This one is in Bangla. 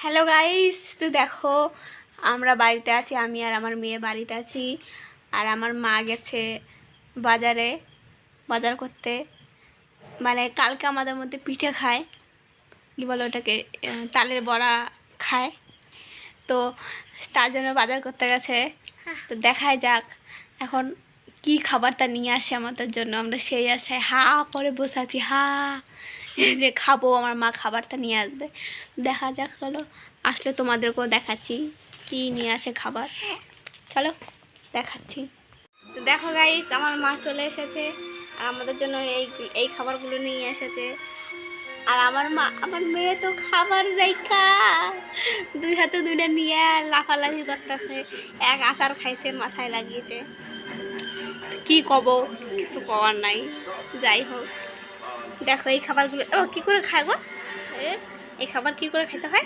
হ্যালো গাইস, তো দেখো আমরা বাড়িতে আছি, আমি আর আমার মেয়ে বাড়িতে আছি। আর আমার মা গেছে বাজারে বাজার করতে। মানে কালকে আমাদের মধ্যে পিঠে খায়, কী বলো ওটাকে, তালের বড়া খায়। তো তার জন্য বাজার করতে গেছে। তো দেখাই যাক এখন কি খাবারটা নিয়ে আসে আমাদের জন্য। আমরা সেই আশায় হা করে বসে আছি, যে খাবো, আমার মা খাবারটা নিয়ে আসবে। দেখা যাক, চলো আসলে তোমাদেরকেও দেখাচ্ছি কি নিয়ে আসে খাবার। চলো দেখাচ্ছি। তো দেখো গাইস, আমার মা চলে এসেছে আর আমাদের জন্য এই এই খাবারগুলো নিয়ে এসেছে। আর আমার মেয়ে তো খাবার দেখা দুই হাতে দুইটা নিয়ে লাফালাফি করতেছে। এক আচার খাইছে, মাথায় লাগিয়েছে। কি কব, কিছু করার নাই। যাই হোক, দেখো এই খাবারগুলো কি করে খায় গো, এই খাবার কি করে খেতে হয়।